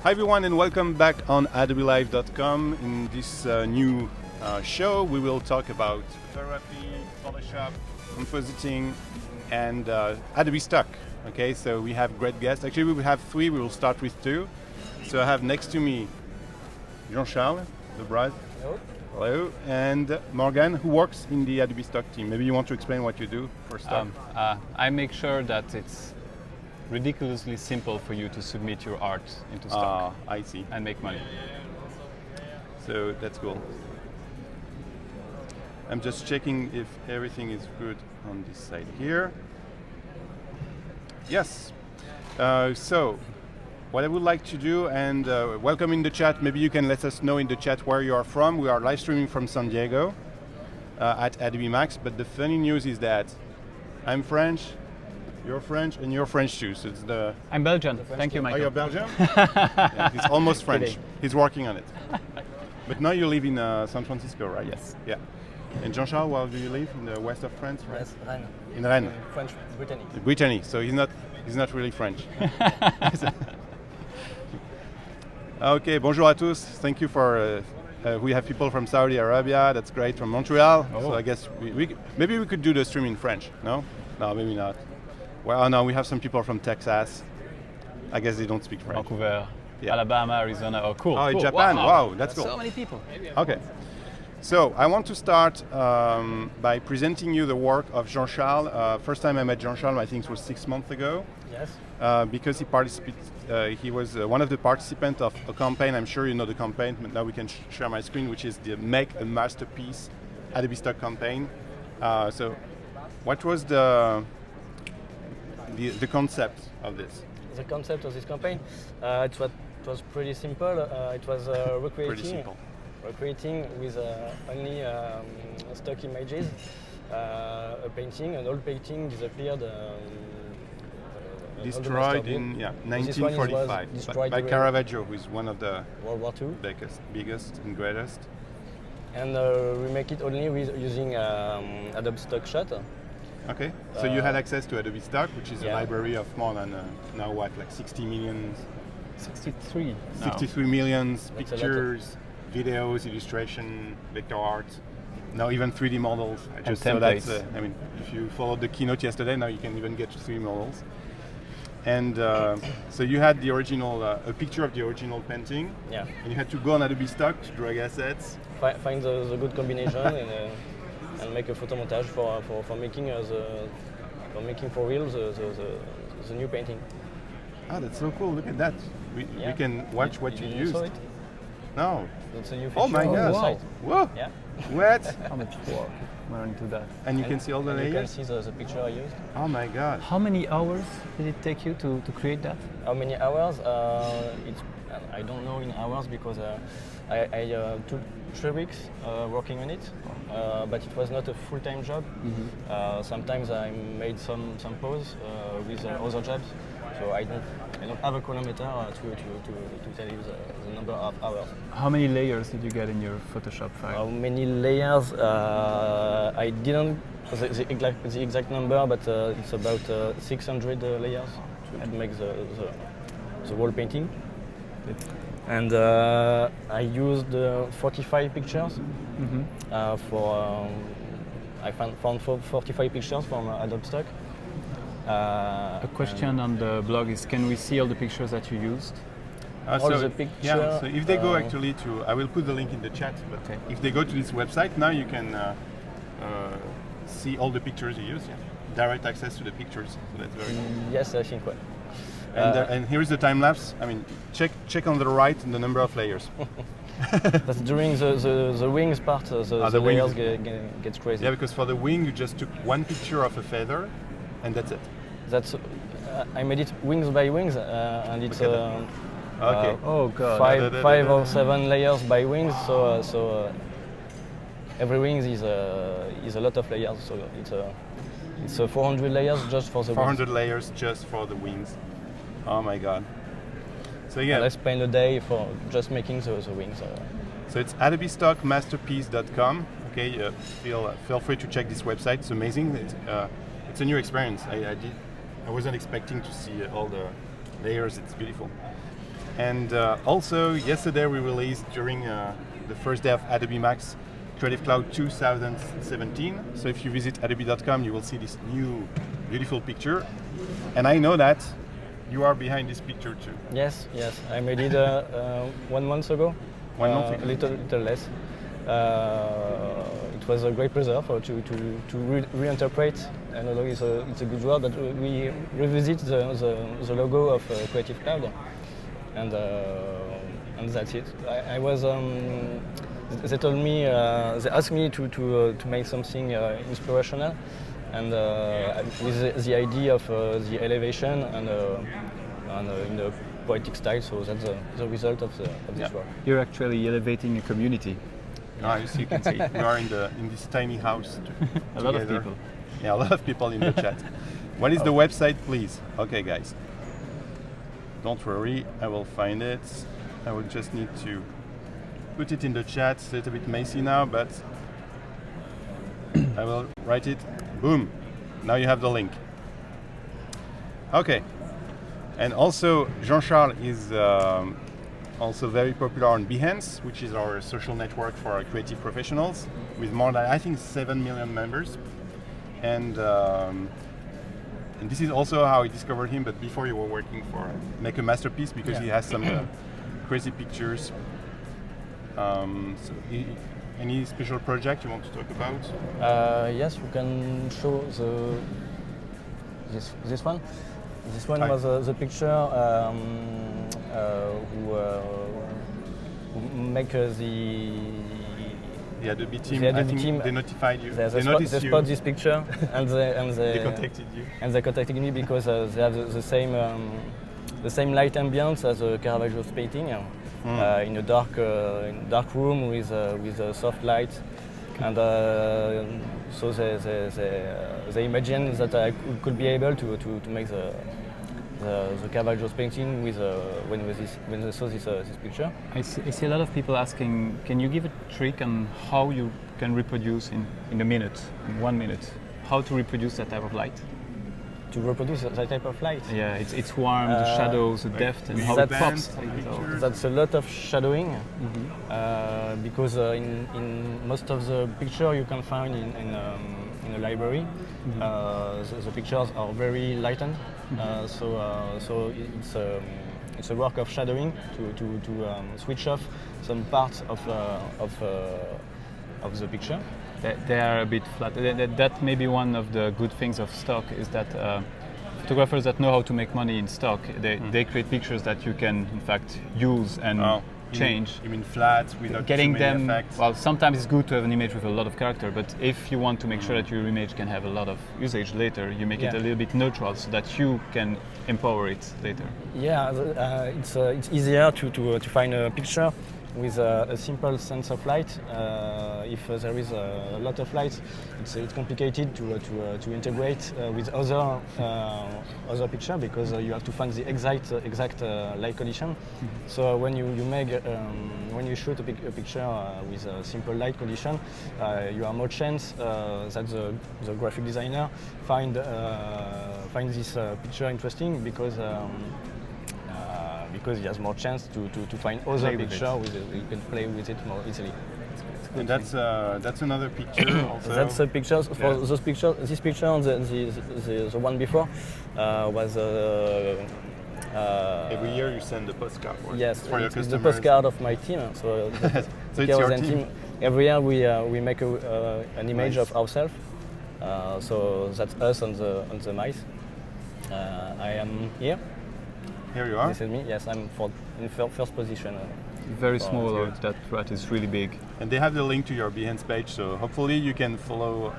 Hi everyone and welcome back on AdobeLive.com. In this new show we will talk about photography, Photoshop, compositing and Adobe Stock. Okay, so we have great guests. Actually we will have three, we will start with two. So I have next to me Jean Charles Debroize. Hello. Hello. And Morgan, who works in the Adobe Stock team. Maybe you want to explain what you do for Stock. I make sure that it's ridiculously simple for you to submit your art into Stock. I see. And make money. So that's cool. I'm just checking if everything is good on this side here. Yes. So what I would like to do, and welcome in the chat, maybe you can let us know in the chat where you are from. We are live streaming from San Diego at Adobe Max, but the funny news is that I'm French, you're French, and you're French too. So it's the... I'm Belgian. Thank you, Michael. Oh, you're Belgian? Yeah, he's almost French. Kidding. He's working on it. But now you live in San Francisco, right? Yes. Yeah. And Jean Charles, where do you live? In the west of France, right? Yes, Rennes. In Rennes. French, Brittany. Brittany. So he's not really French. Okay, bonjour à tous. Thank you for. We have people from Saudi Arabia. That's great. From Montreal. Oh. So I guess maybe we could do the stream in French. No, maybe not. Well, no, we have some people from Texas. I guess they don't speak French. Vancouver, Yeah. Alabama, Arizona. Oh, cool. Oh, in cool. Japan. Wow, that's cool. So many people. Okay. So I want to start by presenting you the work of Jean Charles. First time I met Jean Charles, I think it was 6 months ago. Yes. Because he was one of the participants of a campaign. I'm sure you know the campaign, but now we can share my screen, which is the Make a Masterpiece Adobe Stock campaign. So what was the concept of this? The concept of this campaign, it was pretty simple. It was recreating with only stock images. A painting, an old painting disappeared. Destroyed in 1945 by Caravaggio, who is one of the World War II. biggest and greatest. And we make it only with using Adobe Stock Shot. Okay, so you had access to Adobe Stock, which is a Yeah. library of more than now what, like 60 million, 63. 63 million That's pictures, videos, illustration, vector art. Now even 3D models. I And just saw that. templates. I mean, if you followed the keynote yesterday, now you can even get 3D models. And so you had the original, a picture of the original painting. Yeah. And you had to go on Adobe Stock to drag assets. Find the good combination and make a photo montage for making for real the new painting. Ah, that's so cool! Look at that. We can watch what you used. Saw it? No. It's a new feature Oh my on the God! site. Whoa! Yeah. What? How much work went into that? And you can see all the and you can layers. see the picture I used. Oh my God! How many hours did it take you to create that? How many hours? I don't know in hours because I took 3 weeks working on it, but it was not a full-time job. Mm-hmm. Sometimes I made some pause with other jobs, so I don't have a chronometer to tell you the number of hours. How many layers did you get in your Photoshop How file? many layers? I didn't the exact number, but it's about 600 layers to make the wall painting. And I used 45 pictures I found 45 pictures from Adobe Stock. A question on the blog is, can we see all the pictures that you used? All the pictures. Yeah. So if they go actually to, I will put the link in the chat. But Okay. if they go to this website now, you can see all the pictures you use. Yeah. Direct access to the pictures. So that's very cool. Yes, I think. And here is the time lapse. I mean, check on the right and the number of layers. That's during the wings part. The layers gets crazy. Yeah, because for the wing, you just took one picture of a feather, and that's it. That's I made it wings by wings, and it's Okay. Oh God. five or 7 layers by wings. So every wing is a lot of layers. So it's 400 layers just for the 400 wings. layers just for the wings. Oh my God. So yeah. And I spend a day for just making the wings. So it's adobestockmasterpiece.com. Okay, feel free to check this website. It's amazing. It's a new experience. I wasn't expecting to see all the layers. It's beautiful. And also, yesterday we released during the first day of Adobe Max Creative Cloud 2017. So if you visit adobe.com, you will see this new beautiful picture. And I know that you are behind this picture too. Yes, I made it 1 month ago. 1 month ago? A little less. It was a great pleasure to reinterpret. I know it's a good word, that we revisit the logo of Creative Cloud, and that's it. I was. They told me, they asked me to make something inspirational, and with the idea of the elevation and in the poetic style. So that's the result of this work. You're actually elevating a community. As you can see, we are in this tiny house. A lot of people. Yeah, a lot of people in the chat. What is the website, please? Okay, guys. Don't worry, I will find it. I will just need to put it in the chat. It's a little bit messy now, but I will write it. Boom. Now you have the link. Okay. And also, Jean Charles is also very popular on Behance, which is our social network for our creative professionals, with more than, I think, 7 million members. And this is also how I discovered him, but before you were working for Make a Masterpiece, because he has some crazy pictures. Any special project you want to talk about? Yes, you can show this one. This one was the picture who make the Adobe team. The Adobe I think team. They notified you. They spot this picture, and they contacted you. And they contacted me because they have the same light ambience as Caravaggio's painting, in a dark room with a soft light, and so they imagined that I could be able to make the Caravaggio's painting with when they saw this picture. I see a lot of people asking, can you give a trick on how you can reproduce in a minute, in 1 minute, how to reproduce that type of light? To reproduce that type of light? Yeah, it's warm, the shadows, the depth, and how it pops. That's a lot of shadowing, because in most of the picture you can find in a library, the pictures are very lightened. So it's a work of shadowing to switch off some parts of the picture. They are a bit flat. That may be one of the good things of stock, is that photographers that know how to make money in stock, they create pictures that you can in fact use and change. You mean flat without getting too many them effects? Well, sometimes it's good to have an image with a lot of character, but if you want to make sure that your image can have a lot of usage later, you make it a little bit neutral so that you can empower it later. Yeah, it's easier to find a picture with a simple sense of light. If there is a lot of light, it's complicated to integrate with other picture, because you have to find the exact light condition. So when you shoot a picture with a simple light condition, you have more chance that the graphic designer find this picture interesting, because he has more chance to find other picture you can play with it more easily. And that's another picture also. That's a picture for those pictures. This picture and the one before was. Every year you send a postcard. Yes, for your it's customers. the postcard of my team. So it's your team. Every year we make an image of ourselves. So that's us on the mice. I am here. Here you are. This is me. Yes, I'm in first position. Very small. That rat is really big. And they have the link to your Behance page, so hopefully you can follow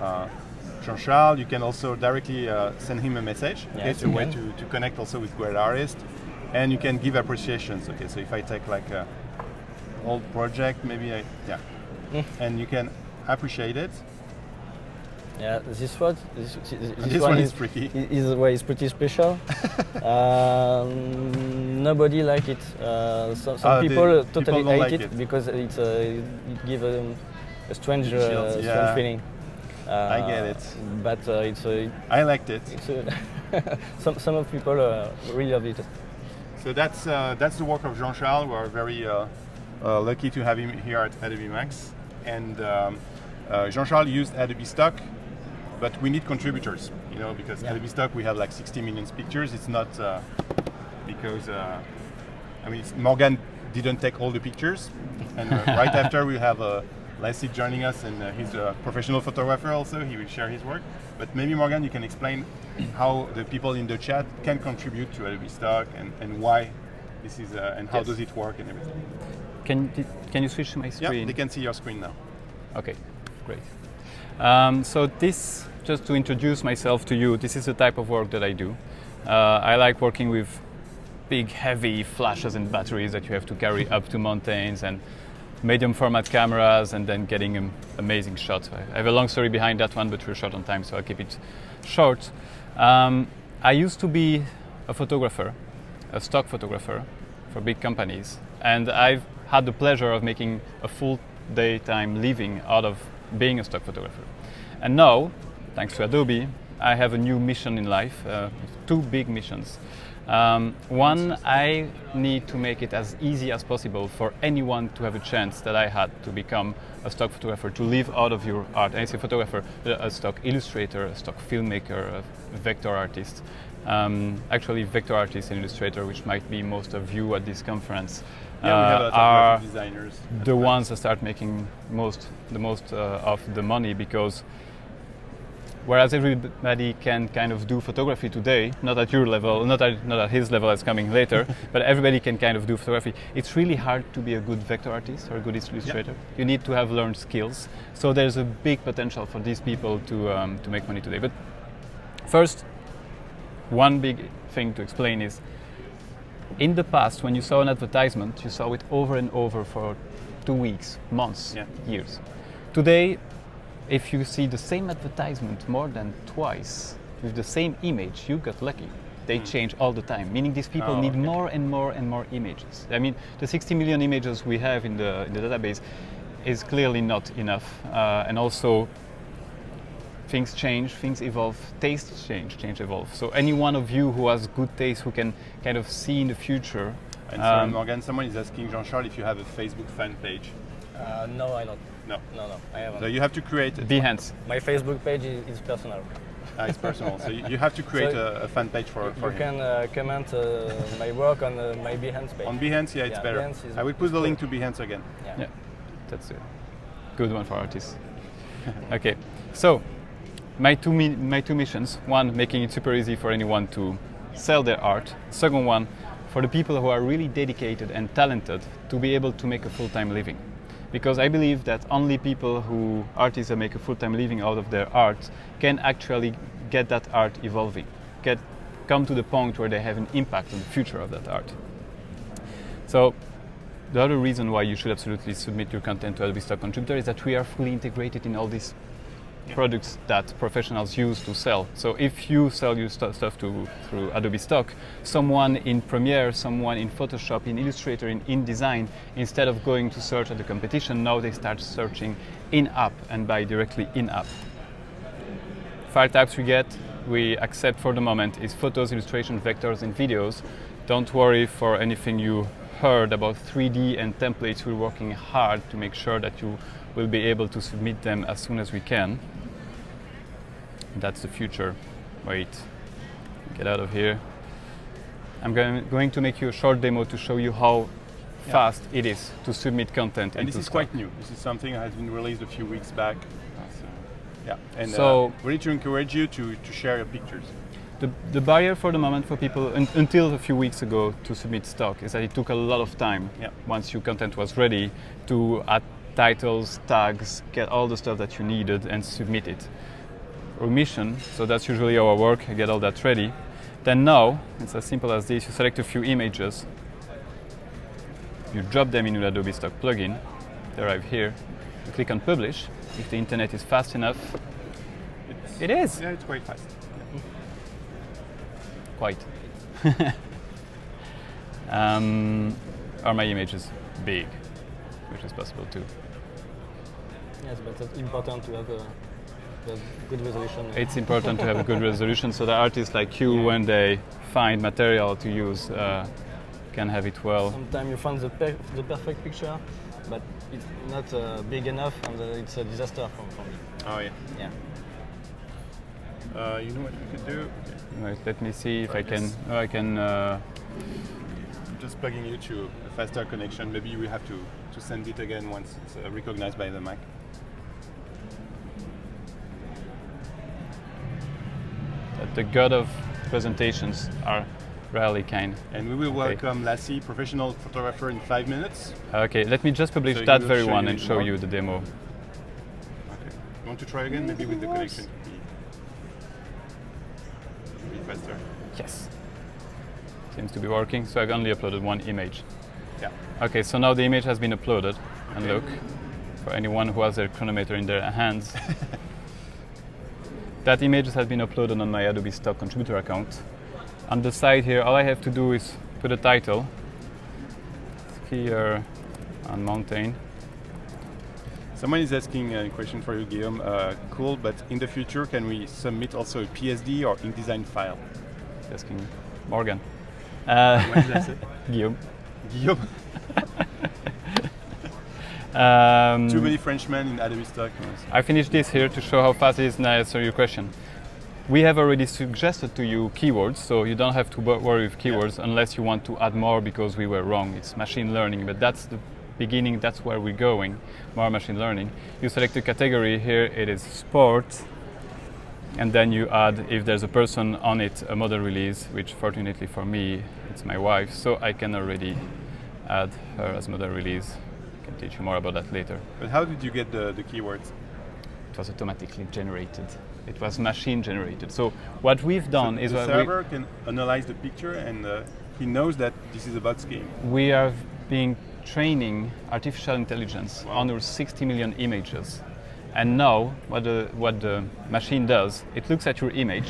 Jean Charles. You can also directly send him a message. Okay, it's a way to connect also with great artists, and you can give appreciations. Okay, so if I take like a old project, maybe and you can appreciate it. Yeah, this one is pretty. Is pretty special. Nobody like it. Some people totally hate it because it gives a strange feeling. I get it. But I liked it. Some of people really love it. So that's the work of Jean Charles. We are very lucky to have him here at Adobe Max. And Jean Charles used Adobe Stock, but we need contributors, because Adobe Stock we have like 60 million pictures. It's not because Morgan didn't take all the pictures, and right after we have Lasse joining us, and he's a professional photographer also. He will share his work. But maybe Morgan, you can explain how the people in the chat can contribute to Adobe Stock and why this is and how does it work and everything. Can you switch to my screen? Yeah, they can see your screen now. Okay, great. So this, just to introduce myself to you, this is the type of work that I do. I like working with big, heavy flashes and batteries that you have to carry up to mountains, and medium format cameras, and then getting amazing shots. I have a long story behind that one, but we're short on time, so I'll keep it short. I used to be a photographer, a stock photographer for big companies, and I've had the pleasure of making a full daytime living out of being a stock photographer. And now, thanks to Adobe, I have a new mission in life, two big missions. One, I need to make it as easy as possible for anyone to have a chance that I had to become a stock photographer, to live out of your art. And I say photographer, a stock illustrator, a stock filmmaker, a vector artist. Actually, vector artist and illustrator, which might be most of you at this conference, we have a are of designers. the ones that start making the most of the money, because whereas everybody can kind of do photography today, not at your level, not at his level as coming later, but everybody can kind of do photography. It's really hard to be a good vector artist or a good illustrator. You need to have learned skills. So there's a big potential for these people to make money today. But first, one big thing to explain is, in the past, when you saw an advertisement, you saw it over and over for 2 weeks, months, years. Today, if you see the same advertisement more than twice with the same image, you got lucky. They change all the time, meaning these people need more and more and more images. I mean, the 60 million images we have in the database is clearly not enough. And also, things change, things evolve, tastes change, evolve. So any one of you who has good taste, who can kind of see in the future. And sorry, Morgan, someone is asking Jean Charles if you have a Facebook fan page. No, I don't. No, I haven't. So you have to create. Behance. My Facebook page is personal. It's personal. So you have to create a fan page for him. You can comment my work on my Behance page. On Behance, it's better. Behance I will put the link to Behance again. Yeah, that's a good one for artists. Okay, so my two missions. One, making it super easy for anyone to sell their art. Second one, for the people who are really dedicated and talented to be able to make a full-time living. Because I believe that only artists that make a full-time living out of their art can actually get that art evolving, come to the point where they have an impact on the future of that art. So the other reason why you should absolutely submit your content to Adobe Stock Contributor is that we are fully integrated in all these products that professionals use to sell. So if you sell your stuff through Adobe Stock, someone in Premiere, someone in Photoshop, in Illustrator, in InDesign, instead of going to search at the competition, now they start searching in-app and buy directly in-app. File types we accept for the moment is photos, illustration, vectors, and videos. Don't worry for anything you heard about 3D and templates. We're working hard to make sure that you will be able to submit them as soon as we can. That's the future. Wait, get out of here. I'm going to make you a short demo to show you how fast it is to submit content. And this is quite new. This is something that has been released a few weeks back. And we need to encourage you to share your pictures. The barrier for the moment for people until a few weeks ago to submit stock is that it took a lot of time once your content was ready to add titles, tags, get all the stuff that you needed and submit it. Our mission, so that's usually our work, get all that ready. Then now, it's as simple as this, you select a few images, you drop them into the Adobe Stock plugin, they arrive here, you click on publish. If the internet is fast enough, it is. Yeah, it's quite fast. Quite. Are my images big? Which is possible too. Yes, but it's important to have a good resolution. It's important to have a good resolution so that artists like you, when they find material to use, can have it well. Sometimes you find the perfect picture, but it's not big enough, and it's a disaster for me. Oh yeah. Yeah. You know what we could do? Right, let me see if I can. I'm just plugging you to a faster connection. Maybe we have to send it again once it's recognized by the Mac. The god of presentations are rarely kind. And we will welcome Lasse, professional photographer, in 5 minutes. Okay, let me just publish So that you very show one you and show more? you the demo. Okay. You want to try again? Maybe with the connection. Be faster. Yes. Seems to be working. So I've only uploaded one image. Yeah. Okay, so now the image has been uploaded. And Okay. look, for anyone who has their chronometer in their hands, that image has been uploaded on my Adobe Stock contributor account. On the side here, all I have to do is put a title, skier on mountain. Someone is asking a question for you, Guillaume. Cool, but in the future, can we submit also a PSD or InDesign file? Asking Morgan. What did I say? Guillaume. Guillaume. Too many Frenchmen in Adobe Stock. I finished this here to show how fast it is, and I answer your question. We have already suggested to you keywords, so you don't have to worry with keywords unless you want to add more because we were wrong. It's machine learning, but that's the beginning, that's where we're going, more machine learning. You select a category, here it is sport, and then you add, if there's a person on it, a model release, which fortunately for me, it's my wife, so I can already add her as model release. I can teach you more about that later. But how did you get the keywords? It was automatically generated. It was machine generated. So what we've done is the server can analyze the picture and he knows that this is about skiing. We are being training artificial intelligence on our 60 million images. And now what the machine does, it looks at your image,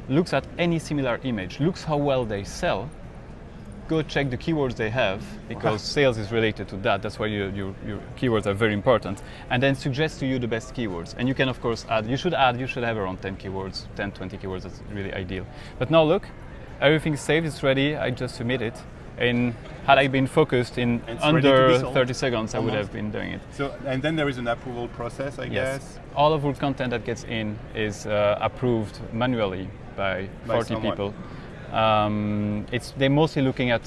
looks at any similar image, looks how well they sell, go check the keywords they have, because sales is related to that. That's why your keywords are very important. And then suggest to you the best keywords. And you can, of course, add. You should have around 10 keywords, 10, 20 keywords. That's really ideal. But now look, everything's saved, it's ready. I just submit it. And had I been focused in under 30 seconds, I would have been doing it. So, and then there is an approval process, I guess. All of our content that gets in is approved manually by 40 someone. people. They're mostly looking at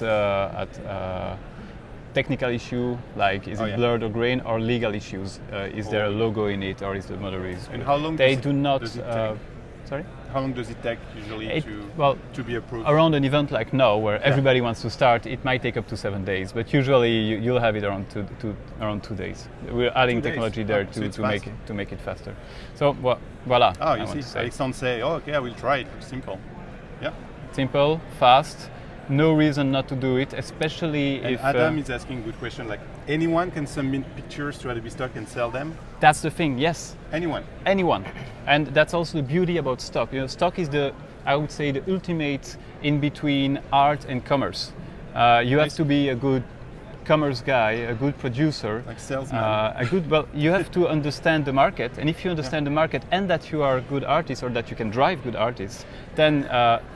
technical issue, like is it blurred or grain, or legal issues. Is there a logo in it, or is the model is? And how long does it take? Sorry? How long does it take usually to be approved? Around an event like now, where everybody wants to start, it might take up to 7 days, but usually you'll have it around around 2 days. We're adding technology there to make it faster. So voila. Oh, you see, Alexandre say, "Oh, okay, I will try it. It's simple." Yeah. Simple, fast. No reason not to do it, especially if... Adam is asking a good question, like anyone can submit pictures to Adobe Stock and sell them? That's the thing, yes. Anyone. And that's also the beauty about Stock. You know, Stock is I would say, the ultimate in between art and commerce. You have to be a good commerce guy, a good producer, like salesman. You have to understand the market, and if you understand the market and that you are a good artist or that you can drive good artists, then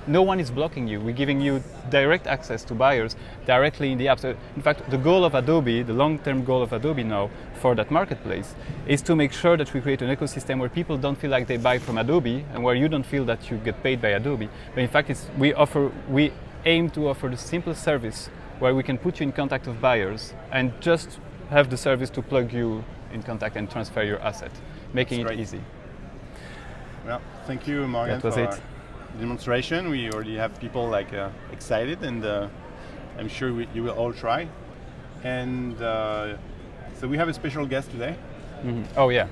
no one is blocking you. We're giving you direct access to buyers directly in the app. So in fact, the goal of Adobe, the long-term goal of Adobe now for that marketplace, is to make sure that we create an ecosystem where people don't feel like they buy from Adobe and where you don't feel that you get paid by Adobe. But in fact, we aim to offer the simple service where we can put you in contact with buyers and just have the service to plug you in contact and transfer your asset, making it easy. Well, thank you, Morgan, for the demonstration. We already have people excited, and I'm sure you will all try. And so we have a special guest today. Mm-hmm. Oh yeah.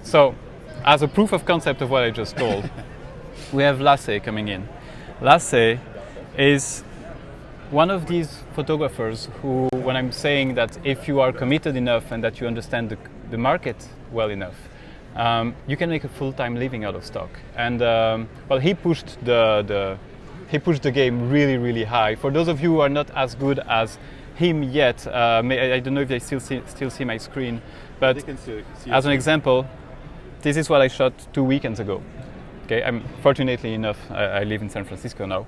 So, as a proof of concept of what I just told, we have Lasse coming in. Lasse is one of these photographers who, when I'm saying that if you are committed enough and that you understand the market well enough, you can make a full-time living out of Stock. And he pushed the game really, really high. For those of you who are not as good as him yet, I don't know if they still see my screen, but they can see as an example, this is what I shot 2 weekends ago. Okay, I'm fortunately enough, I live in San Francisco now.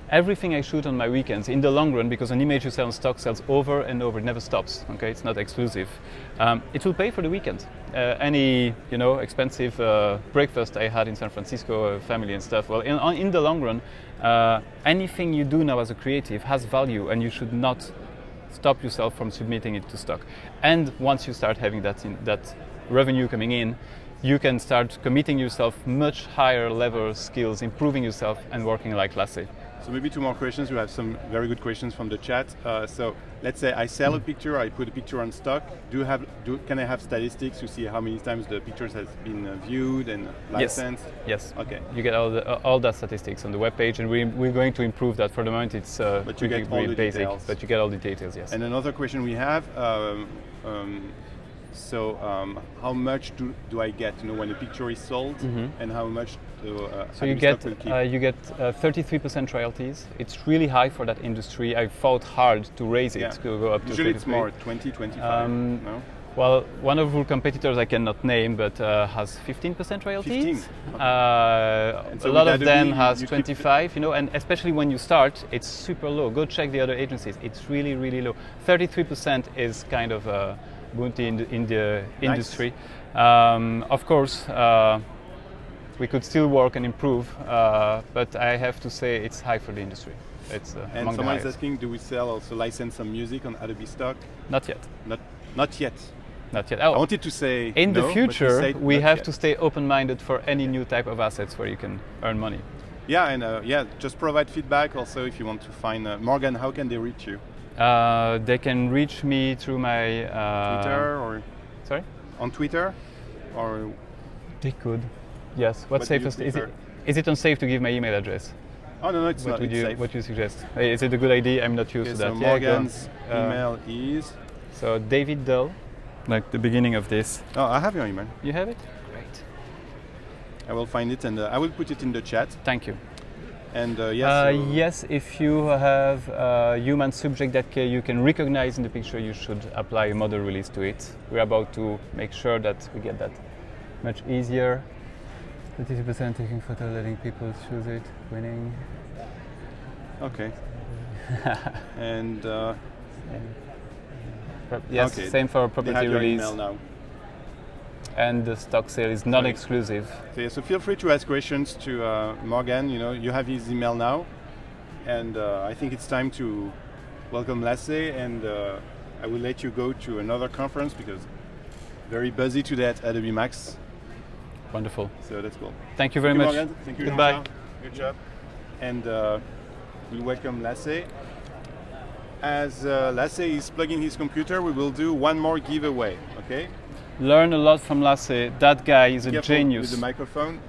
everything I shoot on my weekends, in the long run, because an image you sell on stock sells over and over, it never stops. Okay, it's not exclusive. It will pay for the weekend. Any expensive breakfast I had in San Francisco, family and stuff. Well, in the long run, anything you do now as a creative has value, and you should not stop yourself from submitting it to stock. And once you start having that revenue coming in, you can start committing yourself much higher level skills, improving yourself, and working like Lasse. So maybe 2 more questions. We have some very good questions from the chat. So let's say I sell a picture, I put a picture on stock. Can I have statistics to see how many times the pictures has been viewed and licensed? Yes. Okay. You get all that statistics on the webpage, and we're going to improve that. For the moment, it's but you get all the basic, details. but you get all the details. Yes. And another question we have. How much do I get? When a picture is sold, and how much? So you get 33% royalties. It's really high for that industry. I fought hard to raise it to go up to 33. Usually it's more 20, 25. No? Well, one of our competitors I cannot name, but has 15% royalties. 15. Okay. A lot of them has 25. And especially when you start, it's super low. Go check the other agencies. It's really, really low. 33% is kind of bounty in the industry. Of course, we could still work and improve, but I have to say it's high for the industry. It's and someone's asking, do we sell also license some music on Adobe Stock? Not yet. Not yet. Not yet. I wanted to say in no, the future we have yet. to stay open-minded for any new type of assets where you can earn money. Yeah, and just provide feedback also if you want to find Morgan. How can they reach you? They can reach me through my Twitter or on Twitter, or they could. Yes. What's safest? Is it unsafe to give my email address? Oh no, it's not. Safe. What do you suggest? Is it a good idea? I'm not used to that. So Morgan's email is. So David Dull, like the beginning of this. Oh, I have your email. You have it? Great. I will find it and I will put it in the chat. Thank you. And yes, if you have human subject that you can recognize in the picture, you should apply a model release to it. We're about to make sure that we get that much easier. 32% taking photo, letting people choose it, winning. Okay. And yes, okay. Same for property they have release. Your email now. And the stock sale is non-exclusive. So feel free to ask questions to Morgan. You have his email now, and I think it's time to welcome Lasse. And I will let you go to another conference because very busy today at Adobe Max. Wonderful. So that's cool. Thank you very much. Morgan. Thank you. Goodbye. Jean-Charles. Good job. And we welcome Lasse. As Lasse is plugging his computer, we will do one more giveaway. Okay. Learn a lot from Lasse. That guy is a genius. With the microphone.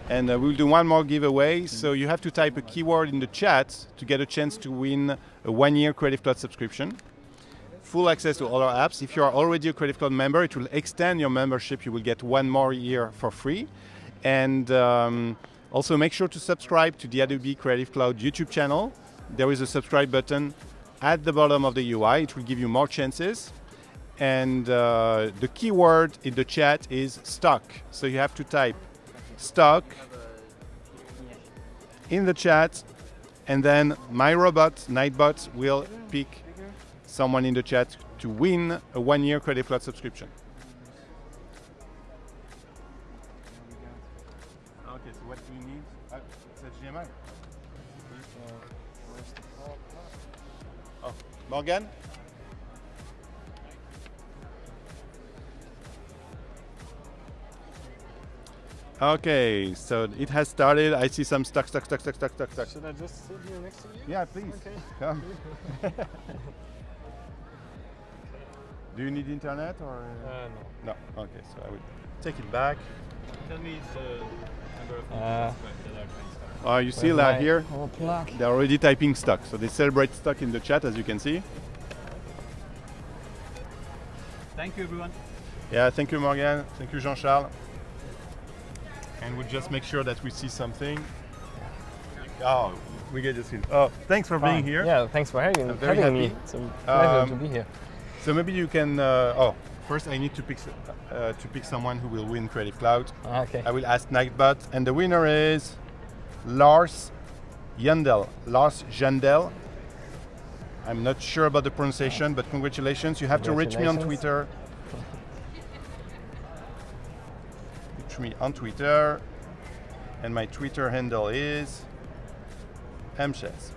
And we'll do one more giveaway. So you have to type a keyword in the chat to get a chance to win a 1-year Creative Cloud subscription. Full access to all our apps. If you are already a Creative Cloud member, it will extend your membership. You will get 1 more year for free. And also make sure to subscribe to the Adobe Creative Cloud YouTube channel. There is a subscribe button at the bottom of the UI. It will give you more chances. And the keyword in the chat is stock. So you have to type stock in the chat, and then my robot, Nightbot, will pick someone in the chat to win a 1-year Creative Cloud subscription. Okay, so what do you need? It's HDMI. Oh, Morgan? Okay, so it has started. I see some stuck. Should I just sit here next to you? Yeah, please. Okay. Come. Do you need internet or? No. No. Okay, so I will take it back. Tell me the number of people that are trying stock. Oh, you see that here? They're already typing stock. So they celebrate stock in the chat, as you can see. Thank you, everyone. Yeah, thank you, Morgan. Thank you, Jean Charles. And we'll just make sure that we see something. Oh, we get this in. Oh, thanks for being here. Yeah, thanks for having me. It's a pleasure to be here. So maybe you can. First I need to pick someone who will win Creative Cloud. Okay. I will ask Nightbot, and the winner is Lars Jandel. Lars Jandel. I'm not sure about the pronunciation, but congratulations. You have to reach me on Twitter. Reach me on Twitter. And my Twitter handle is Mches.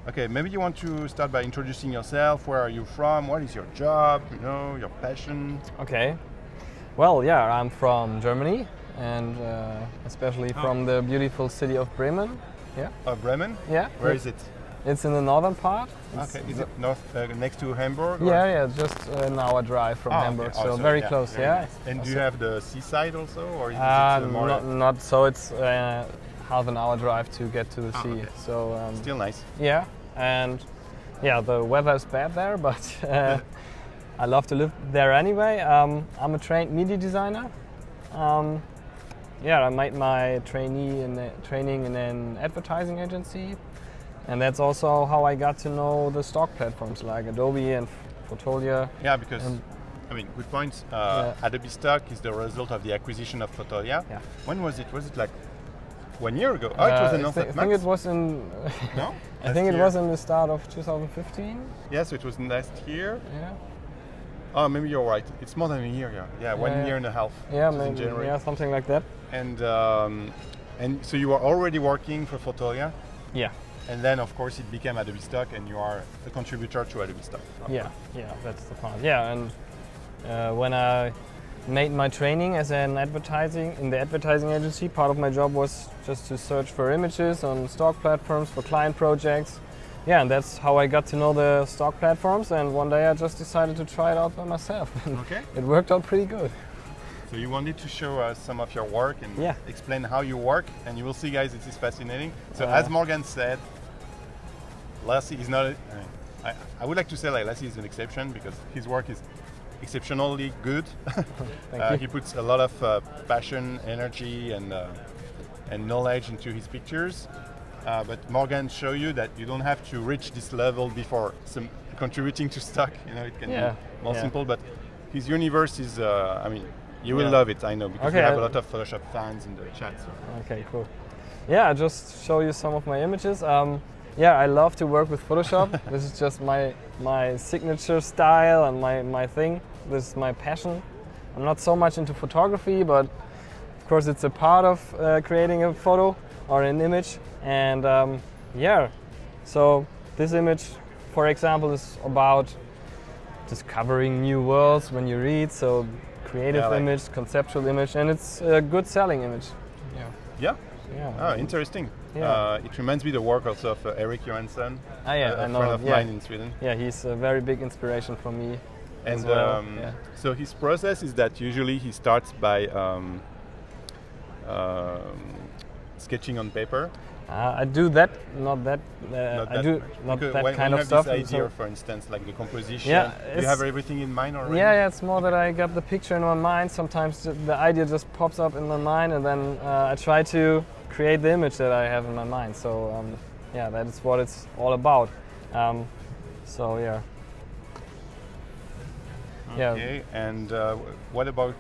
Okay, maybe you want to start by introducing yourself. Where are you from? What is your job? You know, your passion. Okay. Well, yeah, I'm from Germany, and especially from the beautiful city of Bremen. Yeah. Bremen? Yeah. Where is it? It's in the northern part. Okay. Is it north next to Hamburg? Yeah, yeah, just an hour drive from Hamburg, okay. so very close. Very yeah. Nice. And do you have the seaside also, or is it more? Not so. It's half an hour drive to get to the sea. Okay. So still nice. yeah, and yeah, the weather is bad there, but I love to live there anyway. I'm a trained media designer. Yeah, I made my training in an advertising agency, and that's also how I got to know the stock platforms like Adobe and Fotolia. Yeah, because I mean, good point. Adobe Stock is the result of the acquisition of Fotolia. Yeah. When was it? Was it like 1 year ago? Oh, it was announced at I think it was in. No? I think it was in the start of 2015. Yes, it was last year. Yeah. Oh, maybe you're right. It's more than a year. Yeah, 1 year and a half. Yeah, in maybe. January. Yeah, something like that. And so you were already working for Fotolia. Yeah. And then, of course, it became Adobe Stock, and you are a contributor to Adobe Stock. Yeah, that's the part. Yeah, and when I made my training as in the advertising agency, part of my job was just to search for images on stock platforms for client projects. Yeah, and that's how I got to know the stock platforms. And one day I just decided to try it out by myself. Okay. It worked out pretty good. So you wanted to show us some of your work and explain how you work, and you will see, guys, it is fascinating. So as Morgan said, Lasse is not. I would like to say like Lasse is an exception because his work is exceptionally good. He puts a lot of passion, energy, and knowledge into his pictures. But Morgan showed you that you don't have to reach this level before contributing to stock. You know, it can be more simple. But his universe is. I mean, you will love it. I know because we have a lot of Photoshop fans in the chat. So. Okay, cool. Yeah, I'll just show you some of my images. Yeah, I love to work with Photoshop. This is just my signature style and my thing. This is my passion. I'm not so much into photography, but of course it's a part of creating a photo or an image. And yeah, so this image, for example, is about discovering new worlds when you read. So creative image, conceptual image, and it's a good selling image. Yeah. Yeah. Oh, interesting. Yeah. It reminds me the work also of Eric Johansson, a friend of mine in Sweden. Yeah, he's a very big inspiration for me. And as well. So his process is that usually he starts by sketching on paper. I do that, not that. I do not that when kind you of have stuff. this idea, for instance, like the composition. Yeah, do you have everything in mind already? Yeah, it's more that I got the picture in my mind. Sometimes the idea just pops up in my mind, and then I try to create the image that I have in my mind. So yeah, that is what it's all about. So yeah. Okay, and what about?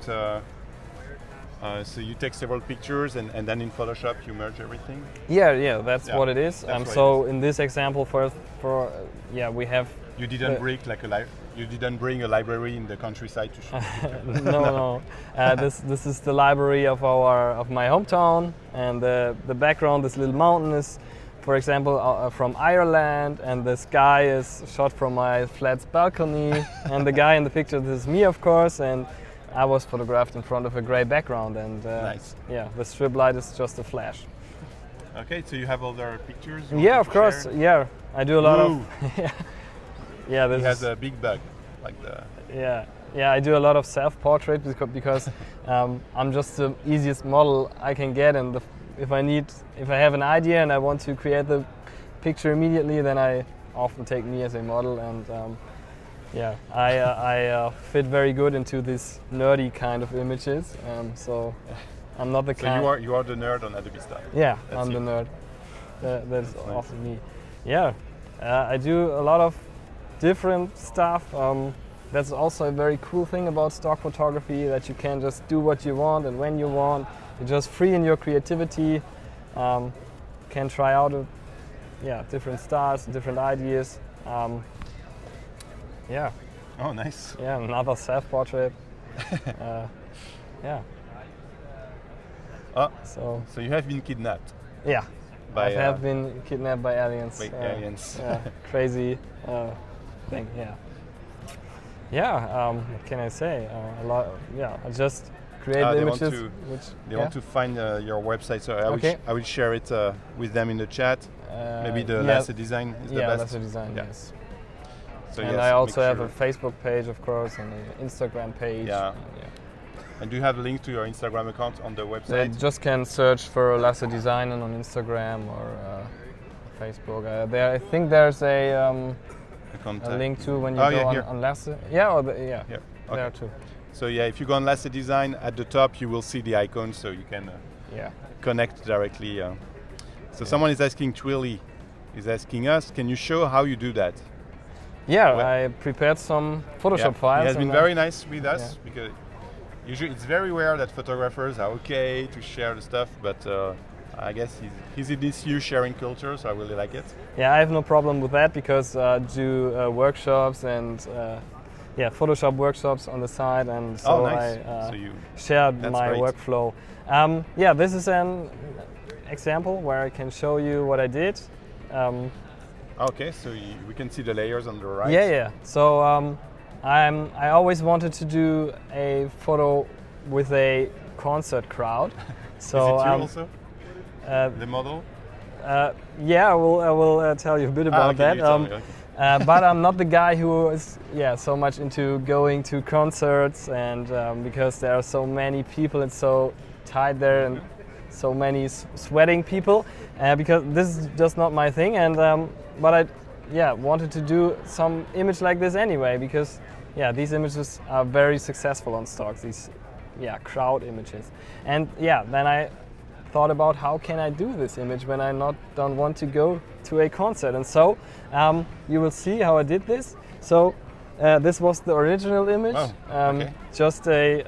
So you take several pictures, and then in Photoshop you merge everything. Yeah, that's what it is. So in this example, we have. You didn't bring a library in the countryside to shoot. No. This is the library of my hometown, and the background, this little mountain is, for example, from Ireland, and the sky is shot from my flat's balcony, and the guy in the picture, this is me, of course, and I was photographed in front of a gray background, and nice. Yeah, the strip light is just a flash. Okay, so you have other pictures? Yeah, of course. Share? Yeah, I do a lot of. Yeah, this has a big bug, like the. Yeah, I do a lot of self-portrait because I'm just the easiest model I can get, and if I have an idea and I want to create the picture immediately, then I often take me as a model, and yeah, I fit very good into these nerdy kind of images. So I'm not the kind. So you are the nerd on Adobe Stock. Yeah, I'm the nerd. That's often me. Yeah, I do a lot of different stuff. That's also a very cool thing about stock photography, that you can just do what you want and when you want. You're just free in your creativity. Can try out different styles, different ideas. Yeah. Oh, nice. Yeah, another self-portrait. Yeah. Oh, So so you have been kidnapped yeah, by I have been kidnapped by aliens. aliens. Crazy thing. Yeah. Yeah. What can I say? A lot. Yeah. I just create they want images. to- Which They want to find your website, so I will share it with them in the chat. Maybe the Lasse design is the best. Lasse design. Yeah. Yes. So And yes, I also make have sure. a Facebook page, of course, and an Instagram page. Yeah. Yeah. And do you have a link to your Instagram account on the They website? just can search for Lasse Design on Instagram or Facebook. I think there's a Contact. link too when you Oh, go yeah, on, here. on Lasse. Yeah, or Yeah. there Okay. too. So yeah, if you go on Lasse Design, at the top you will see the icon, so you can Yeah. connect directly. So someone is asking, Twilly is asking us, can you show how you do that? Yeah, Well- I prepared some Photoshop Yeah, files. he has been and, very nice with us yeah. because usually it's very rare that photographers are okay to share the stuff, but I guess he's in this new sharing culture, so I really like it. Yeah, I have no problem with that because I do workshops and Photoshop workshops on the side, and so oh, nice. I So you shared That's my great. workflow. This is an example where I can show you what I did. okay? So we can see the layers on the right. Yeah. So I always wanted to do a photo with a concert crowd. So is it you also? The model? I will tell you a bit about okay, that. you tell me, okay. But I'm not the guy who is so much into going to concerts, and because there are so many people, it's so tight there, and so many sweating people. Because this is just not my thing, and but I wanted to do some image like this anyway, because these images are very successful on stock. These crowd images, and then I thought about how can I do this image when I don't want to go to a concert, and so you will see how I did this. So this was the original image. Wow, okay. Just I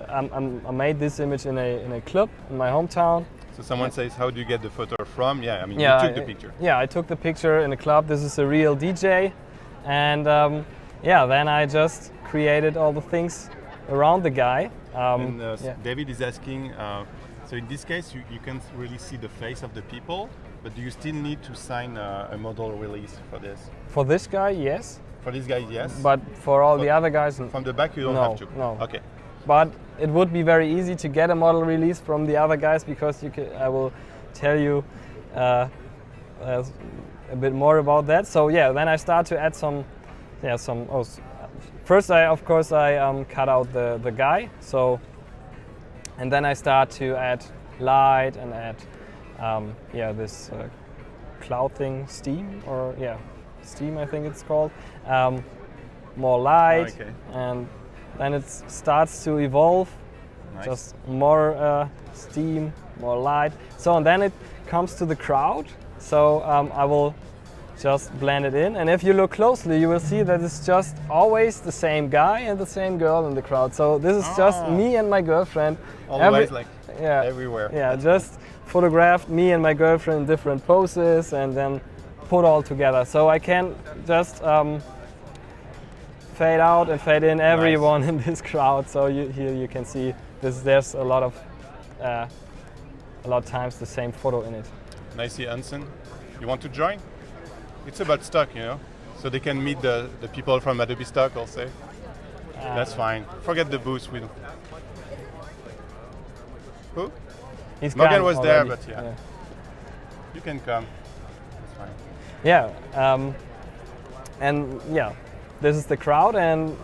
made this image in a club in my hometown. So someone says, how do you get the photo from? Yeah, I mean, Yeah, you took the picture. Yeah, I took the picture in a club. This is a real DJ, and then I just created all the things around the guy. David is asking, so in this case, you can't really see the face of the people, but do you still need to sign a model release for this? For this guy, yes. For this guy, yes. But for all the other guys, from the back, you don't no, have to. No. Okay. But it would be very easy to get a model release from the other guys, because I will tell you a bit more about that. So then I start to add some. First, I cut out the guy. So, and then I start to add light and add this cloud thing, steam I think it's called. More light, okay. and then it starts to evolve. Nice. Just more steam, more light. So, and then it comes to the crowd. So I will just blend it in, and if you look closely, you will see that it's just always the same guy and the same girl in the crowd. So this is just me and my girlfriend. Always everywhere. Yeah, just photographed me and my girlfriend in different poses, and then put all together. So I can just fade out and fade in everyone in this crowd. So here you can see there's a lot of times the same photo in it. Nicely, Hansen. You want to join? It's about stock, so they can meet the people from Adobe Stock also. That's fine. Forget the booth. Who? Morgan was there, but you can come. That's fine. Yeah, this is the crowd, and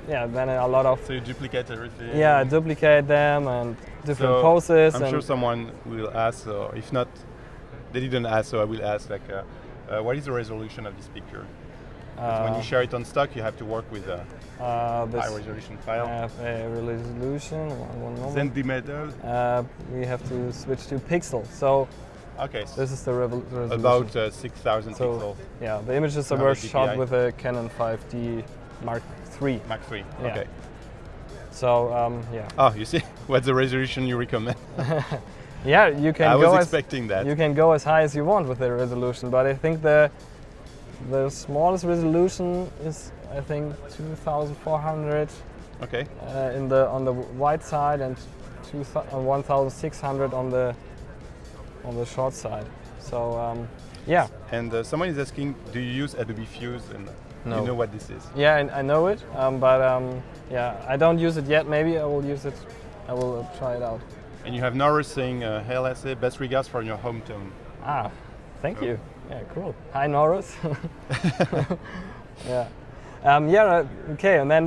then a lot of. So you duplicate everything. Yeah, I duplicate them and different poses. I'm sure someone will ask, or if not, they didn't ask, so I will ask. What is the resolution of this picture? When you share it on stock, you have to work with a high resolution file. I have a resolution. One moment. Centimeter. We have to switch to pixel. So. Okay. This is the resolution. About 6,000 pixels. Yeah, the images were shot with a Canon 5D Mark III. Mark III. Yeah. Okay. So Oh, you see, what's the resolution you recommend? Yeah, you can I go was as expecting that. you can go as high as you want with the resolution, but I think the smallest resolution is, I think, 2,400 Okay. on the wide side and 1,600 on the short side. So yeah. And someone is asking, do you use Adobe Fuse? And No. you know what this is? Yeah, I know it, but yeah, I don't use it yet. Maybe I will use it. I will try it out. And you have Norris saying, hey Lasse, best regards from your hometown. Ah, thank you. Yeah, cool. Hi, Norris. Yeah. Okay, and then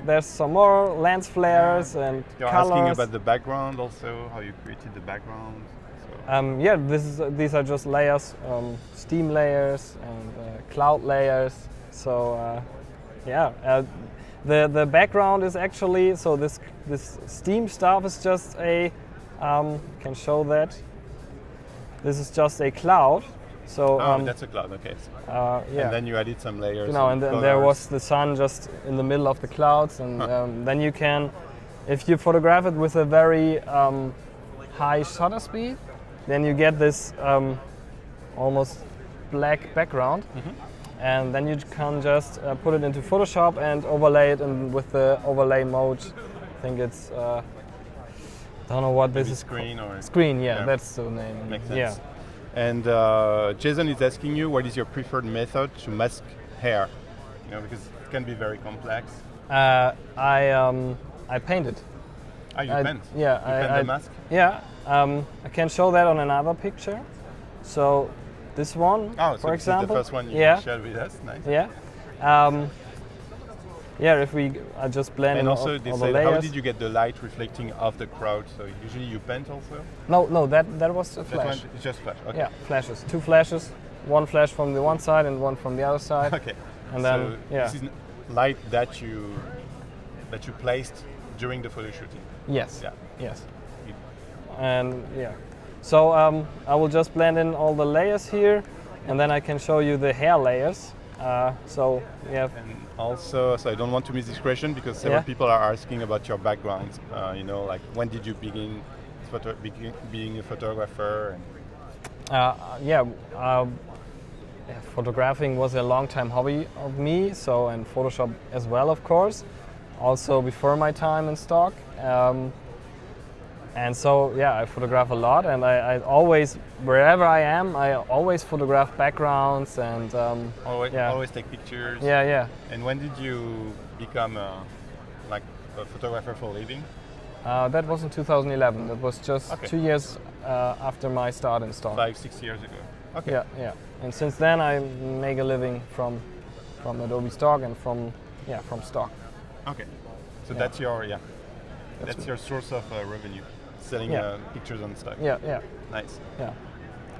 there's some more lens flares and You're colors. asking about the background also, how you created the background. So. Yeah, these are just layers, steam layers and cloud layers. So yeah, the background is actually, so this steam stuff is just a can show that. This is just a cloud. So that's a cloud. Okay. yeah. And then you added some layers. You know, and colors. there was the sun just in the middle of the clouds, and then you can, if you photograph it with a very high shutter speed, then you get this almost black background, and then you can just put it into Photoshop and overlay it with the overlay mode. I think it's don't know what this Maybe is. Screen or Screen, yeah, that's the name. Makes sense. Yeah. And Jason is asking you, what is your preferred method to mask hair? You know, because it can be very complex. I painted. Ah, you paint? Yeah, You paint the mask? Yeah, I can show that on another picture. So this one, Oh, so for this example. is the first one you yeah. shared with us. Nice. Yeah. Yeah, if I just blend And in also, they all the said, layers. how did you get the light reflecting off the crowd? So usually you paint also? No, that was a That flash. one, it's just flash. Okay. Yeah, flashes. 2 flashes. One flash from the one side and one from the other side. Okay. And so then, yeah. this is light that you placed during the photo shooting. Yes. Yeah. Yes. And yeah. So I will just blend in all the layers here, and then I can show you the hair layers. So we have. And also, so I don't want to miss this question because several Yeah. people are asking about your background. You know, like when did you begin being a photographer? Photographing was a long time hobby of me, so and Photoshop as well, of course. Also before my time in stock. And so, yeah, I photograph a lot, and I always, wherever I am, I always photograph backgrounds and Always take pictures. Yeah, yeah. And when did you become a photographer for a living? That was in 2011. That was just Okay. 2 years after my start in stock. 5-6 years ago. Okay. Yeah, yeah. And since then, I make a living from Adobe Stock and from stock. Okay. So Yeah. that's your source of revenue, selling Yeah. pictures on stock. Yeah, yeah, Nice. yeah.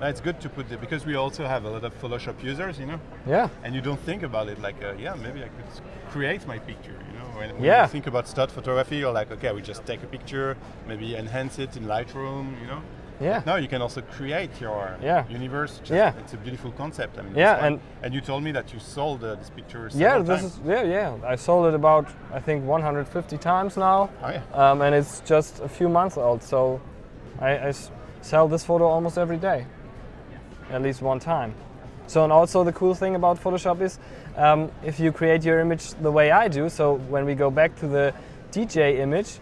It's good to put because we also have a lot of Photoshop users, you know, Yeah. and you don't think about it like, maybe I could create my picture, you know. When Yeah. you think about stock photography, you're like, okay, we just take a picture, maybe enhance it in Lightroom, you know. Yeah. Now you can also create your universe. Yeah. It's a beautiful concept. I mean, Yeah, it's fun. And you told me that you sold this picture several times. I sold it about, I think, 150 times now. Oh, yeah. And it's just a few months old, so I sell this photo almost every day, at least one time. So, and also the cool thing about Photoshop is if you create your image the way I do, so when we go back to the DJ image,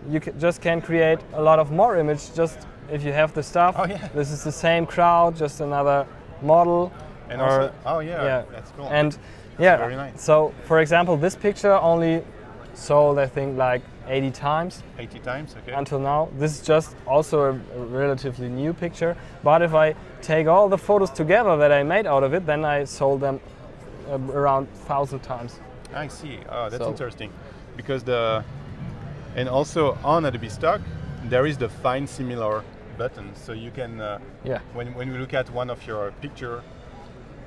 you just can create a lot of more image just if you have the stuff. Oh, yeah. This is the same crowd, just another model. And also, that's cool. And yeah, very nice. So for example, this picture only sold, I think, like 80 times 80 times, okay. until now. This is just also a relatively new picture. But if I take all the photos together that I made out of it, then I sold them around 1,000 times. I see. Oh, that's So- interesting. Because and also on Adobe Stock, there is the find similar button. So you can, when we look at one of your picture,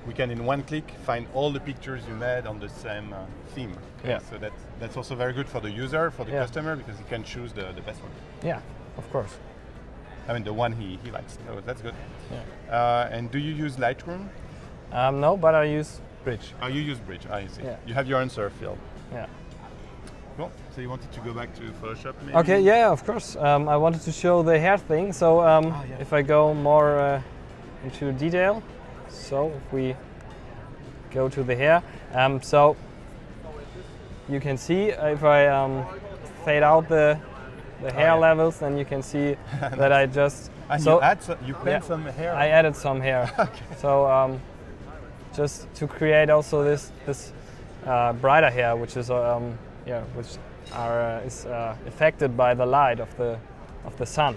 we can in one click find all the pictures you made on the same theme. Okay? Yeah. So that's also very good for the user, for the Yeah. customer, because he can choose the best one. Yeah, of course. I mean, the one he likes. So that's good. Yeah. And do you use Lightroom? No, but I use Bridge. Oh, you use Bridge. I see. Yeah. You have your answer field. Yeah. Cool. So you wanted to go back to Photoshop, maybe? Okay, yeah, of course. I wanted to show the hair thing. So if I go more into detail, so if we go to the hair, so you can see if I fade out the hair levels, then you can see that I just. And so you paint some hair. I added some hair. Okay. So just to create also this brighter hair, which is is affected by the light of the sun.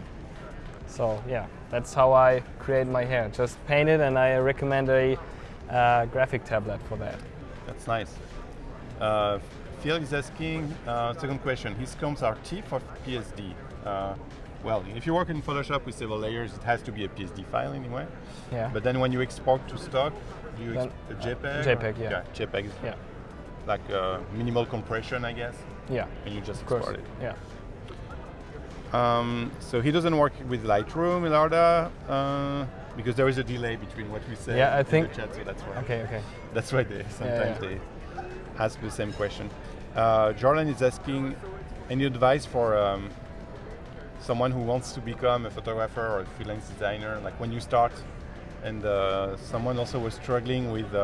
So yeah, that's how I create my hair. Just paint it, and I recommend a graphic tablet for that. That's nice. Phil is asking, second question, his comps are TIFF or PSD? Well, if you work in Photoshop with several layers, it has to be a PSD file anyway. Yeah. But then when you export to stock, you Then, a JPEG? JPEG, yeah. JPEG. Yeah. Like minimal compression, I guess. Yeah. And you just Of course. export it. Yeah. So he doesn't work with Lightroom, Ilarda, because there is a delay between what we say Yeah, I and think- the chat, so that's why. Okay. That's why sometimes yeah. they ask the same question. Jordan is asking, any advice for someone who wants to become a photographer or a freelance designer, like when you start, and someone also was struggling with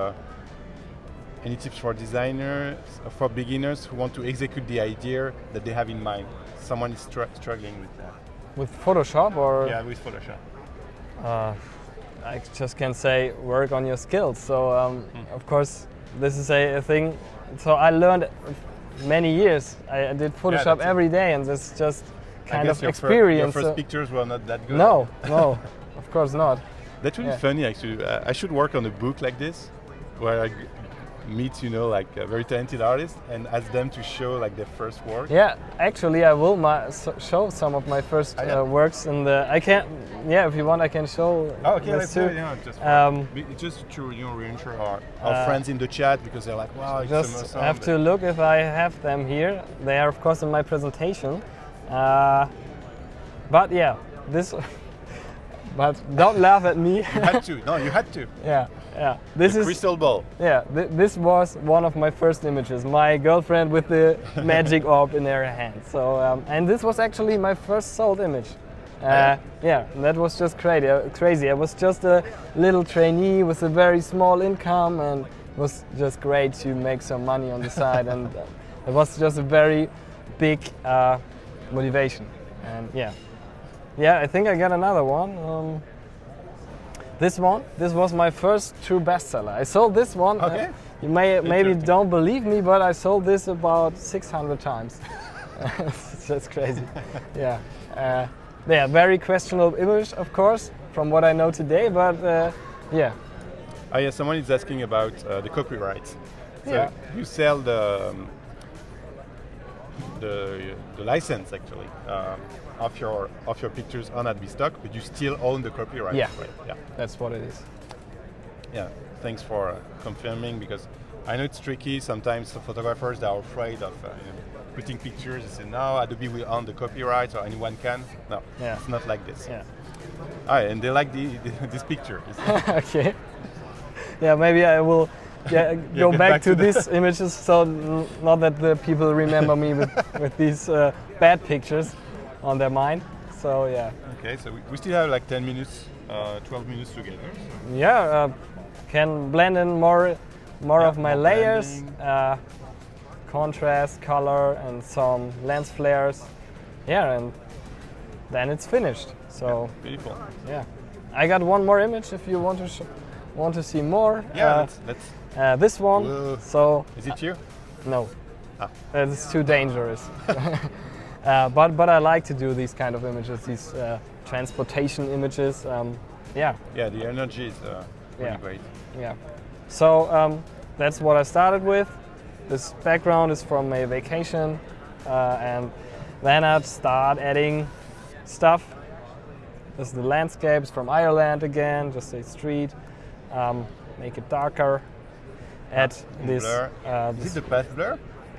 any tips for designers, for beginners who want to execute the idea that they have in mind? Someone is struggling with that. With Photoshop or? Yeah, with Photoshop. I just can say work on your skills. So of course this is a thing. So I learned many years. I did Photoshop that's every day, and this just kind of your experience. Your first pictures were not that good. No, of course not. That's really funny, actually. I should work on a book like this, where I meet, like a very talented artists and ask them to show like their first work. Yeah, actually, I will show some of my first works, and I can. Yeah, if you want, I can show. Oh, okay, this let's too. do it. Just to reassure our friends in the chat, because they're like, wow, it's Just awesome. have to look if I have them here. They are, of course, in my presentation. But yeah, this. But don't laugh at me. You had to. No, you had to. Yeah. This is crystal ball. Yeah, this was one of my first images. My girlfriend with the magic orb in her hand. So and this was actually my first sold image. Yeah, that was just crazy. I was just a little trainee with a very small income, and it was just great to make some money on the side. And it was just a very big motivation. And yeah, I think I got another one. This was my first true bestseller. I sold this one. Okay. You maybe don't believe me, but I sold this about 600 times. That's crazy. Yeah. Very questionable image, of course, from what I know today, but yeah. Oh yeah, someone is asking about the copyright. So Yeah. you sell the license actually of your pictures on Adobe Stock, but you still own the copyright. Yeah. Right? Yeah. That's what it is. Yeah. Thanks for confirming, because I know it's tricky. Sometimes the photographers, they are afraid of putting pictures. They say, no, Adobe will own the copyright, or anyone can. No, Yeah. it's not like this. Yeah. And they like this picture. Okay. Yeah, maybe I will go get back to the- these images, so not that the people remember me with these bad pictures on their mind. So yeah. Okay, so we still have like 10 minutes, 12 minutes together. So. Yeah, can blend in more of my more layers, blending. contrast, color, and some lens flares. Yeah, and then it's finished. So Beautiful. yeah, I got one more image if you want to see more. Yeah, let's. This one. Whoa. So Is it you? no, Ah. it's too dangerous. But I like to do these kind of images, these transportation images. Yeah. Yeah, the energy is really Yeah. great. Yeah. So that's what I started with. This background is from a vacation, and then I'd start adding stuff. This is the landscapes from Ireland again, just a street. Make it darker. Add this. Blur. Is This, it the path blur?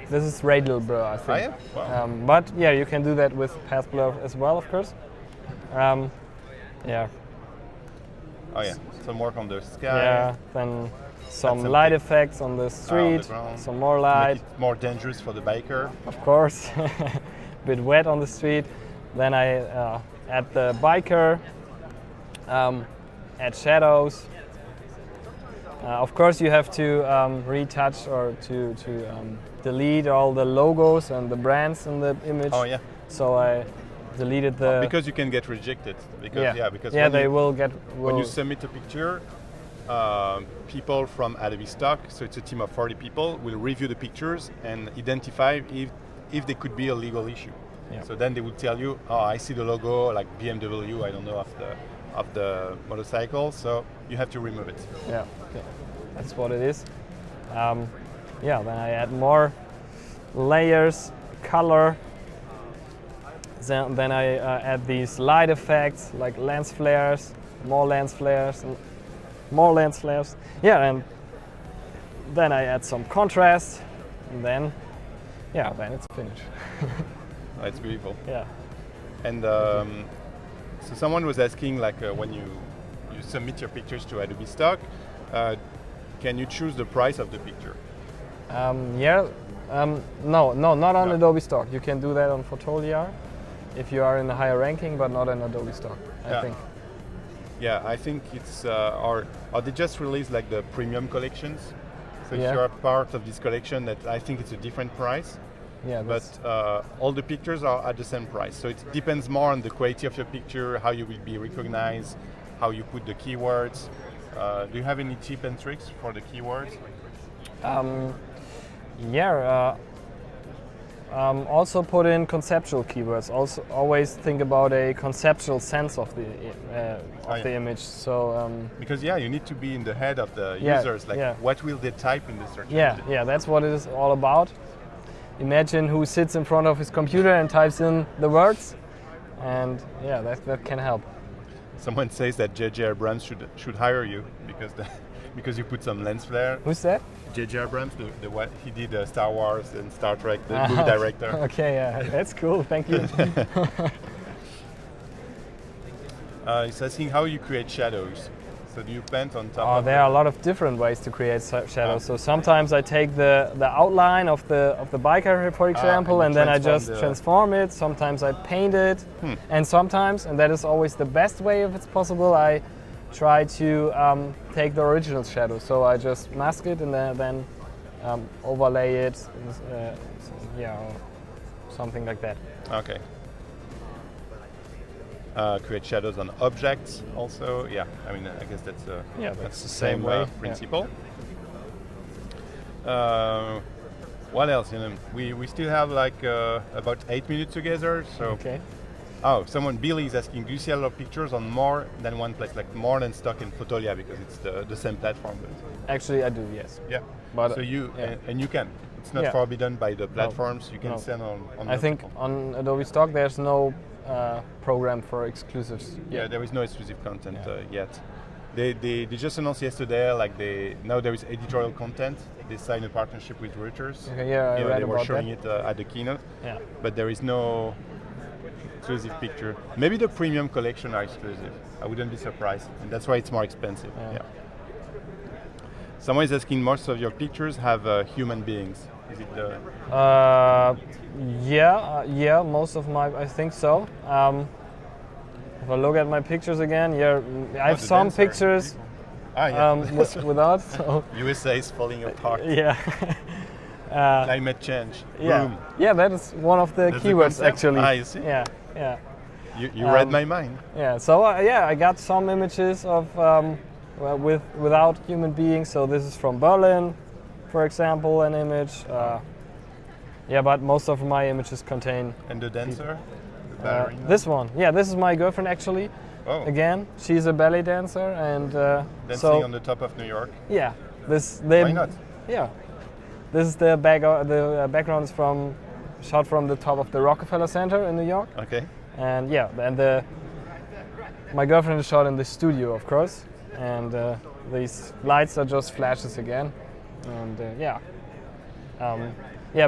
this is radial blur, I think. yeah? Wow. But yeah, you can do that with path blur as well, of course. Yeah. Oh yeah, some work on the sky. Yeah, then some some light things. effects on the street, ground. some more Make light, it more dangerous for the biker. of course. Bit wet on the street. Then I add the biker, add shadows. Of course, you have to retouch or to delete all the logos and the brands in the image. Oh yeah. So I deleted the. Because you can get rejected. Because because yeah, when they you, will get. when you submit a picture, people from Adobe Stock, so it's a team of 40 people, will review the pictures and identify if they could be a legal issue. Yeah. So then they will tell you, oh, I see the logo like BMW, I don't know, of the motorcycle, so you have to remove it. Yeah, okay. That's what it is. Yeah, then I add more layers, color. Then I add these light effects like lens flares, more lens flares, and more lens flares. Yeah, and then I add some contrast, and then it's finished. It's beautiful. Yeah. And so someone was asking, like, when you submit your pictures to Adobe Stock, can you choose the price of the picture? No, not on No. Adobe Stock. You can do that on Fotolia if you are in a higher ranking, but not in Adobe Stock, I think. Yeah, I think it's, or they just released like the premium collections. So Yeah. if you're a part of this collection, that I think it's a different price. Yeah, But all the pictures are at the same price. So it depends more on the quality of your picture, how you will be recognized, how you put the keywords. Do you have any tips and tricks for the keywords? also put in conceptual keywords. Also, always think about a conceptual sense of the the image. So Because you need to be in the head of the Yeah, users. Like, yeah. what will they type in the search yeah, engine? that's what it is all about. Imagine who sits in front of his computer and types in the words, and that can help. Someone says that J.J. Abrams should hire you because you put some lens flare. Who's that? J.J. Abrams, the what he did Star Wars and Star Trek, the movie director. Okay, yeah, that's cool. Thank you. He's asking how you create shadows. So do you paint on top? Oh, of there are a lot of different ways to create shadows. So sometimes I take the outline of the biker, for example, and then I just transform it. Sometimes I paint it, and sometimes, and that is always the best way if it's possible, I try to take the original shadow. So I just mask it and then overlay it, or something like that. Okay. Create shadows on objects also. Yeah, I mean, I guess that's that's the same way. principle. What else? We still have like about 8 minutes together. So Okay. Oh, Billy is asking, do you see a lot of pictures on more than one place, like more than Stock and Fotolia, because it's the same platform? Actually, I do, yes. Yeah. But so and you can. It's not Yeah. forbidden by the platforms. You can No. send on. I think on Adobe Stock there's no program for exclusives. Yeah, there is no exclusive content yet. They just announced yesterday, like now there is editorial content. They signed a partnership with Reuters. Okay, yeah, I read they were about showing that. it at the keynote. Yeah. But there is no exclusive picture. Maybe the premium collection are exclusive. I wouldn't be surprised, and that's why it's more expensive. Yeah. Someone is asking, most of your pictures have human beings. Is it the? Most of I think so. If I look at my pictures again, I have the some dancer. pictures Yeah. without. So USA is falling apart. yeah. Climate change. Yeah. Boom. Yeah, that is one of the That's the keywords concept? actually. You see? Yeah. You read my mind. Yeah. So I got some images of without human beings. So this is from Berlin, for example, an image. But most of my images contain. And the dancer, the ballerina. This one. Yeah, this is my girlfriend actually. Oh. Again, she's a ballet dancer and Dancing on the top of New York. Yeah. Why not? Yeah. This is the background is shot from the top of the Rockefeller Center in New York. Okay. And my girlfriend is shot in the studio, of course, and these lights are just flashes again, and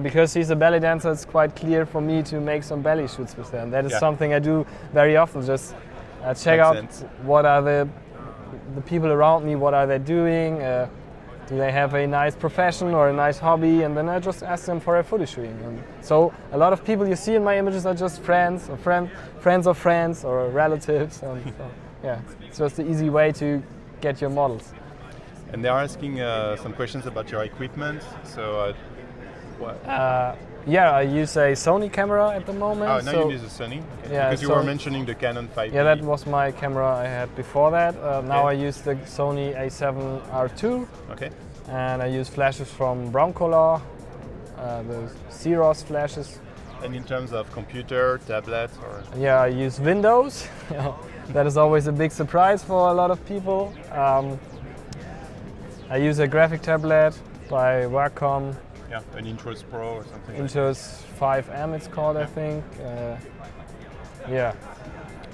because he's a ballet dancer, it's quite clear for me to make some ballet shoots with her, and that is something I do very often. Just check Makes out sense. what are the the people around me, what are they doing? Do they have a nice profession or a nice hobby? And then I just ask them for a photo shooting. And so a lot of people you see in my images are just friends or friends of friends or relatives. And so, yeah, it's just an easy way to get your models. And they're asking some questions about your equipment. So, what? Yeah, I use a Sony camera at the moment. Oh, now you use a Sony? Okay. Yeah, because you were mentioning the Canon 5D. Yeah, that was my camera I had before that. Now I use the Sony A7R2. Okay. And I use flashes from Broncolor, the Xerox flashes. And in terms of computer, tablet, or? Yeah, I use Windows. That is always a big surprise for a lot of people. I use a graphic tablet by Wacom. Yeah, an Intros Pro or something. Intros 5M it's called, I think. Yeah.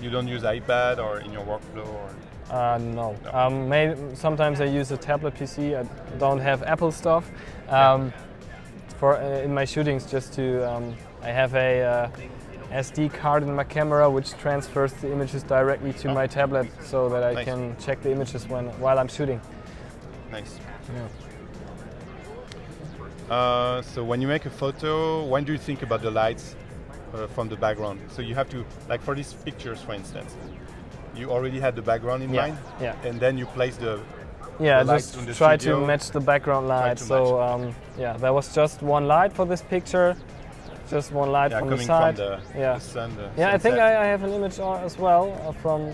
You don't use iPad or in your workflow? Or? No. Maybe sometimes I use a tablet PC. I don't have Apple stuff. For in my shootings, just to I have a SD card in my camera which transfers the images directly to my tablet, so that I can check the images while I'm shooting. Nice. Yeah. So when you make a photo, when do you think about the lights from the background? So you have to, like for these pictures, for instance, you already had the background in mind, and then you place the lights just in the try studio. to match the background light. So there was just one light for this picture, just one light from the side. From the sun, I think I have an image as well from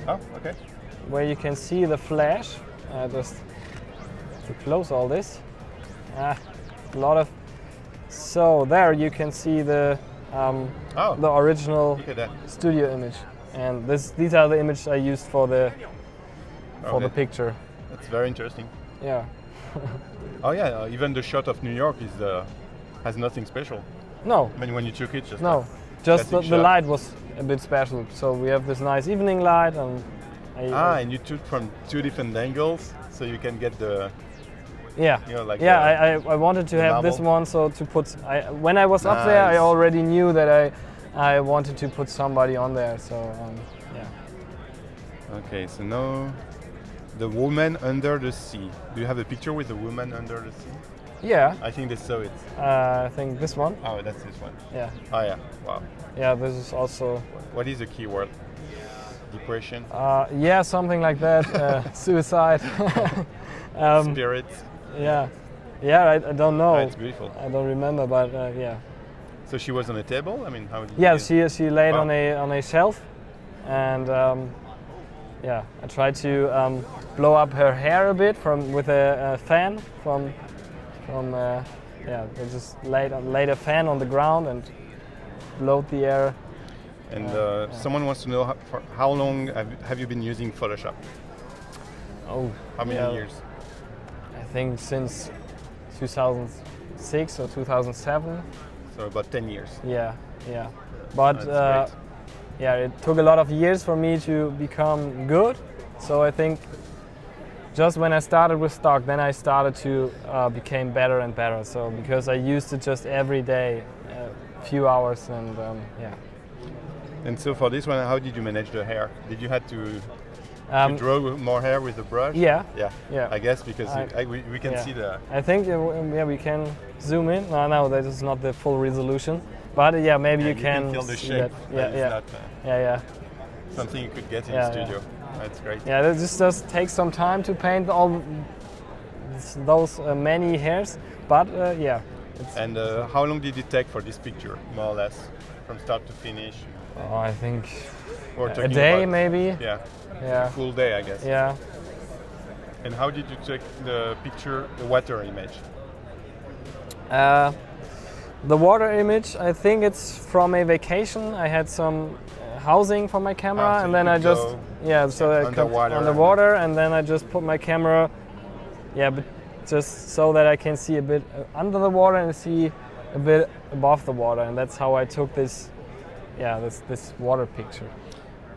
where you can see the flash. Just to close all this. A lot of, so there you can see the original studio image, and these are the images I used for the picture. That's very interesting. Yeah. Oh yeah, even the shot of New York has nothing special. No. I mean, when you took it, just the light was a bit special. So we have this nice evening light, and and you took from two different angles, so you can get the. Yeah, you know, like I wanted to have this one, so to put. When I was up there, I already knew that I wanted to put somebody on there. So yeah. Okay, so now the woman under the sea. Do you have a picture with the woman under the sea? Yeah. I think they saw it. I think this one. Oh, that's this one. Yeah. Oh yeah. Wow. Yeah, this is also. What is the keyword? Depression. Yeah, something like that. Suicide. Spirit. Yeah, I don't know. It's beautiful. I don't remember, but yeah. So she was on a table. I mean, how? She laid on a shelf, and I tried to blow up her hair a bit with a fan from they just laid a fan on the ground and blowed the air. And someone wants to know how long have you been using Photoshop? Oh, how many years? I think since 2006 or 2007. So about 10 years. Yeah. But it took a lot of years for me to become good. So I think just when I started with Stock, then I started to become better and better. So because I used it just every day, a few hours, and And so for this one, how did you manage the hair? Did you have to draw more hair with the brush? Yeah. I guess because we can see the. I think we can zoom in. No, that is not the full resolution, but maybe you can feel the shape. Yeah. Something you could get in the studio. That's great. Yeah, that just takes some time to paint all those many hairs, but And how long did it take for this picture, more or less, from start to finish? Oh, I think a day maybe. Yeah. Yeah. A full day, I guess. Yeah. And how did you take the picture, the water image? The water image, I think it's from a vacation. I had some housing for my camera, so and then I just I underwater, and then I just put my camera, but just so that I can see a bit under the water and see a bit above the water, and that's how I took this water picture.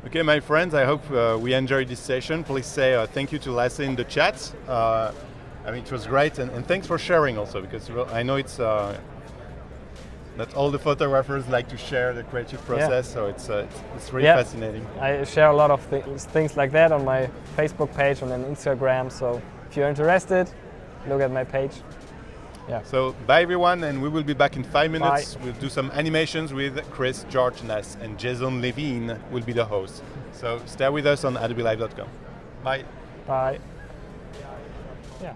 Okay, my friends, I hope we enjoyed this session. Please say thank you to Lasse in the chat. I mean, it was great, and thanks for sharing also, because I know it's Not all the photographers like to share the creative process, so it's really fascinating. I share a lot of things like that on my Facebook page and on Instagram. So if you're interested, look at my page. Yeah. So bye everyone, and we will be back in 5 minutes. Bye. We'll do some animations with Chris George Ness, and Jason Levine will be the host. So stay with us on AdobeLive.com. Bye. Bye. Yeah.